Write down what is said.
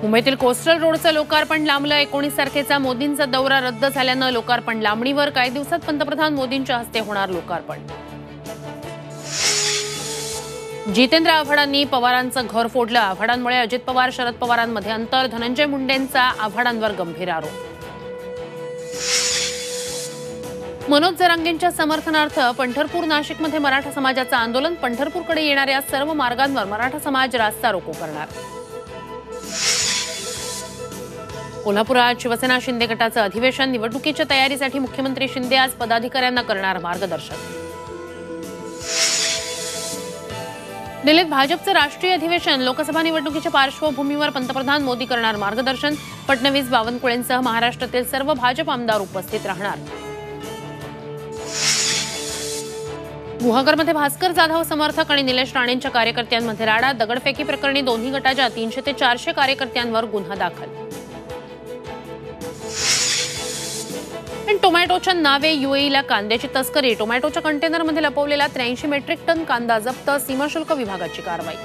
मुंबईतील कोस्टल रोडचं लोकार्पण लांबलं. 19 तारखेचा मोदींचा दौरा रद्द झाल्यानं लोकार्पण लांबणीवर. काही दिवसात पंतप्रधान मोदींच्या हस्ते होणार लोकार्पण. जितेंद्र आव्हाडांनी पवारांचं घर फोडलं. आव्हाडांमुळे अजित पवार शरद पवारांमध्ये अंतर. धनंजय मुंडेंचा आव्हाडांवर गंभीर आरोप. मनोज जरांगेंच्या समर्थनार्थ पंढरपूर नाशिकमध्ये मराठा समाजाचं आंदोलन. पंढरपूरकडे येणाऱ्या सर्व मार्गांवर मराठा समाज रास्ता रोको करणार. कोल्हापुरात शिवसेना शिंदे गटाचं अधिवेशन. निवडणुकीच्या तयारीसाठी मुख्यमंत्री शिंदे आज पदाधिकाऱ्यांना करणार मार्गदर्शन. दिल्लीत भाजपचं राष्ट्रीय अधिवेशन. लोकसभा निवडणुकीच्या पार्श्वभूमीवर पंतप्रधान मोदी करणार मार्गदर्शन. फडणवीस, बावनकुळेंसह महाराष्ट्रातील सर्व भाजप आमदार उपस्थित राहणार. गुहागरमध्ये भास्कर जाधव समर्थक आणि निलेश राणेंच्या कार्यकर्त्यांमध्ये राडा. दगडफेकी प्रकरणी दोन्ही गटाच्या 300 ते 400 कार्यकर्त्यांवर गुन्हा दाखल. टोमॅटोच्या नावे यूएईला कांद्याची तस्करी. टोमॅटोच्या कंटेनरमध्ये लपवलेला 83 मेट्रिक टन कांदा जप्त. सीमाशुल्क विभागाची कारवाई.